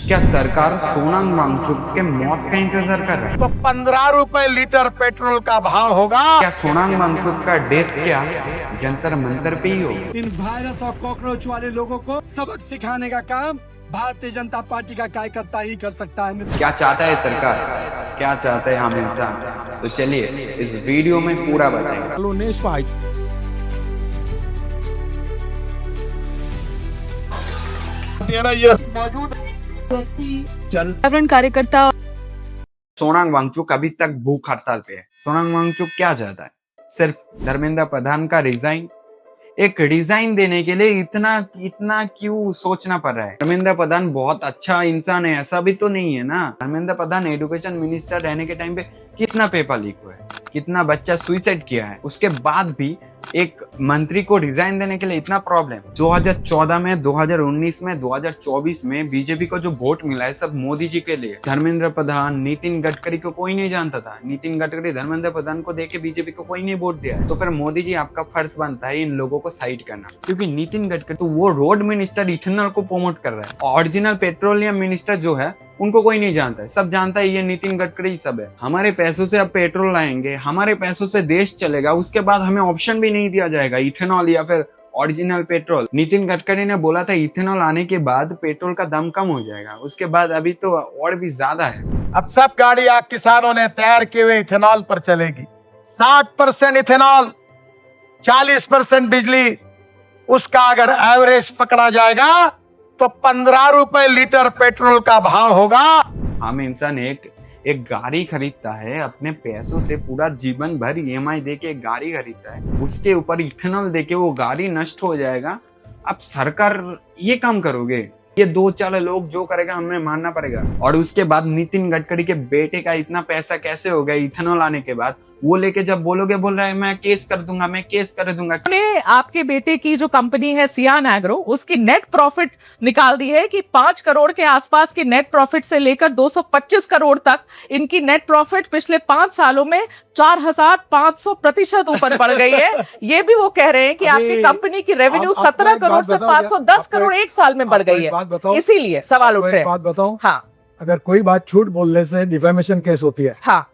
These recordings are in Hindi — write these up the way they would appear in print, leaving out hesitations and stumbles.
क्या सरकार सोनाम वांगचुक के मौत का इंतजार कर रहा है? तो 15 रुपए लीटर पेट्रोल का भाव होगा। क्या सोनाम वांगचुक का डेथ क्या जंतर मंतर पे ही हो? इन वायरस और कॉकरोच वाले लोगों को सबक सिखाने का काम भारतीय जनता पार्टी का कार्यकर्ता ही कर सकता है। क्या चाहता है सरकार, क्या चाहते हैं हम इंसान? तो चलिए इस वीडियो में पूरा बताएंगे। पर्यावरण कार्यकर्ता सोनाम वांगचुक अभी तक भूख हड़ताल पे है। सोनाम वांगचुक क्या चाहता है? सिर्फ धर्मेंद्र प्रधान का रिजाइन। एक रिजाइन देने के लिए इतना इतना क्यों सोचना पड़ रहा है? धर्मेंद्र प्रधान बहुत अच्छा इंसान है, ऐसा भी तो नहीं है ना। धर्मेंद्र प्रधान एजुकेशन मिनिस्टर रहने के टाइम पे कितना पेपर लीक हुआ है, कितना बच्चा सुसाइड किया है, उसके बाद भी एक मंत्री को रिजाइन देने के लिए इतना प्रॉब्लम। 2014 में, 2019 में, 2024 में बीजेपी को जो वोट मिला है सब मोदी जी के लिए। धर्मेंद्र प्रधान, नितिन गडकरी को कोई नहीं जानता था। नितिन गडकरी धर्मेंद्र प्रधान को देख के बीजेपी को कोई नहीं वोट दिया है। तो फिर मोदी जी आपका फर्ज बनता है इन लोगों को साइड करना, क्योंकि नितिन गडकरी तो वो रोड मिनिस्टर इथेनॉल को प्रमोट कर रहा है। ओरिजिनल पेट्रोलियम मिनिस्टर जो है उनको कोई नहीं जानता है, सब जानता है ये नितिन गडकरी सब है। हमारे पैसों से अब पेट्रोल लाएंगे, हमारे पैसों से देश चलेगा, उसके बाद हमें ऑप्शन भी नहीं दिया जाएगा इथेनॉल या फिर ओरिजिनल पेट्रोल। नितिन गडकरी ने बोला था इथेनॉल आने के बाद पेट्रोल का दाम कम हो जाएगा, उसके बाद अभी तो और भी ज्यादा है। अब सब गाड़ियां किसानों ने तैयार किए हुए इथेनॉल पर चलेगी। 60% इथेनॉल, 40% बिजली, उसका अगर एवरेज पकड़ा जाएगा तो 15 रुपए लीटर पेट्रोल का भाव होगा। हम इंसान एक गाड़ी खरीदता है अपने पैसों से, पूरा जीवन भर ईएमआई देके एक गाड़ी खरीदता है, उसके ऊपर इथेनॉल देके वो गाड़ी नष्ट हो जाएगा। अब सरकार ये काम करोगे? ये 2-4 लोग जो करेगा हमें मानना पड़ेगा। और उसके बाद नितिन गडकरी के बेटे का इतना पैसा कैसे हो गया इथेनॉल आने के बाद? वो लेके जब बोलोगे, बोल रहा है मैं केस कर दूंगा, मैं केस कर दूंगा। आपके बेटे की जो कंपनी है सियान एग्रो, उसकी नेट प्रॉफिट निकाल दी है कि 5 करोड़ के आसपास की नेट प्रॉफिट से लेकर 225 करोड़ तक इनकी नेट प्रॉफिट पिछले 5 सालों में 4500% ऊपर बढ़ गई है। ये भी वो कह रहे हैं कि आपकी कंपनी की रेवेन्यू 17 करोड़ से 510 करोड़ एक साल में बढ़ गई है। इसीलिए सवाल उठ रहे हैं। बात बताओ, हाँ, अगर कोई बात झूठ बोलने से डिफेमेशन केस होती है। हाँ,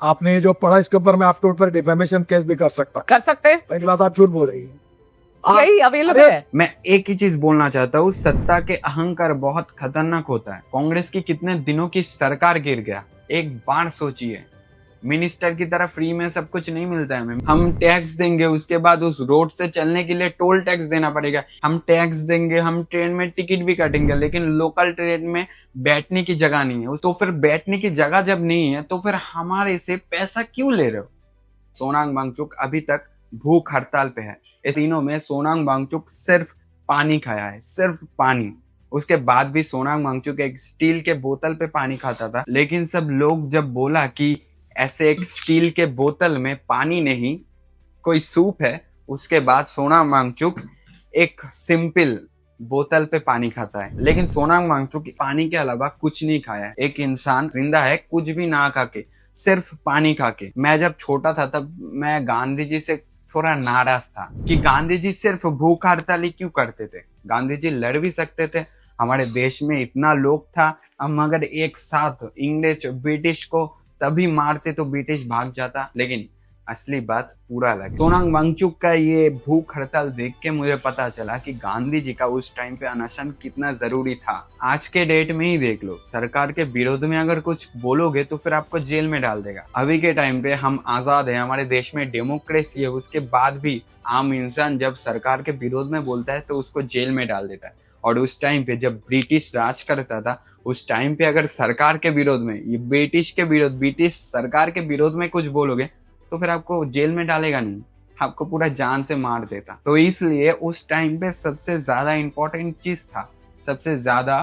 आपने जो पढ़ा इसके ऊपर मैं आपके ऊपर डिफेमेशन केस भी कर सकते हैं। पहली बात, आप झूठ बोल रही हैं। यही अवेलेबल है। मैं एक ही चीज बोलना चाहता हूँ, सत्ता के अहंकार बहुत खतरनाक होता है। कांग्रेस की कितने दिनों की सरकार गिर गया, एक बार सोचिए। मिनिस्टर की तरह फ्री में सब कुछ नहीं मिलता है हमें। हम टैक्स देंगे, उसके बाद उस रोड से चलने के लिए टोल टैक्स देना पड़ेगा। हम टैक्स देंगे, हम ट्रेन में टिकट भी काटेंगे, लेकिन लोकल ट्रेन में बैठने की जगह नहीं है। तो फिर बैठने की जगह जब नहीं है तो फिर हमारे से पैसा क्यों ले रहे हो? सोनाम वांगचुक अभी तक भूख हड़ताल पे है। इस दिनों में सोनाम वांगचुक सिर्फ पानी खाया है, सिर्फ पानी। उसके बाद भी सोनाम वांगचुक एक स्टील के बोतल पे पानी खाता था, लेकिन सब लोग जब बोला कि ऐसे एक स्टील के बोतल में पानी नहीं, कोई सूप है, उसके बाद सोनाम वांगचुक एक सिंपल बोतल पे पानी खाता है। लेकिन सोनाम वांगचुक पानी के अलावा कुछ नहीं खाया है। एक इंसान जिंदा है कुछ भी ना खा के, सिर्फ पानी खा के। मैं जब छोटा था तब मैं गांधी जी से थोड़ा नाराज था कि गांधी जी सिर्फ भूख हड़ताल क्यों करते थे। गांधी जी लड़ भी सकते थे, हमारे देश में इतना लोग था, हम अगर एक साथ इंग्लिश ब्रिटिश को तभी मारते तो ब्रिटिश भाग जाता। लेकिन असली बात पूरा अलग है। सोनाम वांगचुक का ये भूख हड़ताल देख के मुझे पता चला कि गांधी जी का उस टाइम पे अनशन कितना जरूरी था। आज के डेट में ही देख लो, सरकार के विरोध में अगर कुछ बोलोगे तो फिर आपको जेल में डाल देगा। अभी के टाइम पे हम आजाद हैं, हमारे देश में डेमोक्रेसी है, उसके बाद भी आम इंसान जब सरकार के विरोध में बोलता है तो उसको जेल में डाल देता है। और उस टाइम पे जब ब्रिटिश राज करता था, उस टाइम पे अगर सरकार के विरोध में, ये ब्रिटिश सरकार के विरोध में कुछ बोलोगे तो फिर आपको जेल में डालेगा नहीं, आपको पूरा जान से मार देता। तो इसलिए उस टाइम पे सबसे ज्यादा इंपॉर्टेंट चीज था, सबसे ज्यादा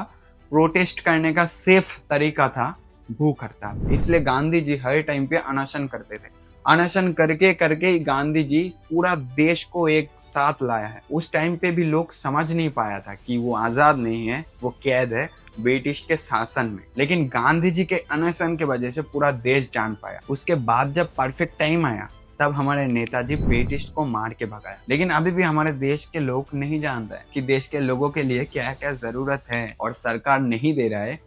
प्रोटेस्ट करने का सेफ तरीका था भूख हड़ताल। इसलिए गांधी जी हर टाइम पे अनशन करते थे। अनशन करके करके गांधी जी पूरा देश को एक साथ लाया है। उस टाइम पे भी लोग समझ नहीं पाया था कि वो आजाद नहीं है, वो कैद है ब्रिटिश के शासन में। लेकिन गांधी जी के अनशन के वजह से पूरा देश जान पाया। उसके बाद जब परफेक्ट टाइम आया तब हमारे नेताजी ब्रिटिश को मार के भगाया। लेकिन अभी भी हमारे देश के लोग नहीं जानते कि देश के लोगों के लिए क्या क्या जरूरत है, और सरकार नहीं दे रहा है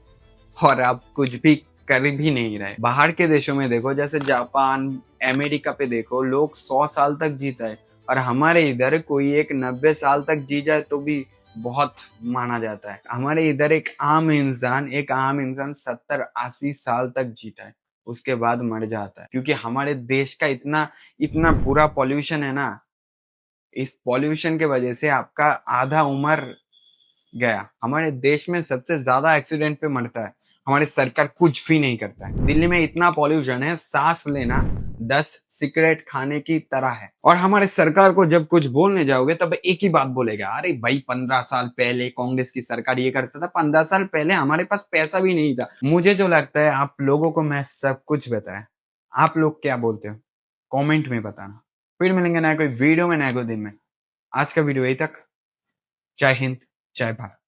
और अब कुछ भी कर भी नहीं रहे। बाहर के देशों में देखो, जैसे जापान, अमेरिका पे देखो, लोग 100 साल तक जीता है, और हमारे इधर कोई एक 90 साल तक जी जाए तो भी बहुत माना जाता है। हमारे इधर एक आम इंसान 70-80 साल तक जीता है, उसके बाद मर जाता है, क्योंकि हमारे देश का इतना इतना बुरा पॉल्यूशन है ना। इस पॉल्यूशन के वजह से आपका आधा उम्र गया। हमारे देश में सबसे ज्यादा एक्सीडेंट पे मरता है, हमारी सरकार कुछ भी नहीं करता है। दिल्ली में इतना पॉल्यूशन है, सांस लेना 10 सिगरेट खाने की तरह है। और हमारे सरकार को जब कुछ बोलने जाओगे तब एक ही बात बोलेगा, अरे भाई 15 साल पहले कांग्रेस की सरकार ये करता था, 15 साल पहले हमारे पास पैसा भी नहीं था। मुझे जो लगता है आप लोगों को मैं सब कुछ बताया, आप लोग क्या बोलते हो कमेंट में बताना। फिर मिलेंगे नया कोई वीडियो में, नया कोई दिन में। आज का वीडियो यही तक। जय हिंद, जय भारत।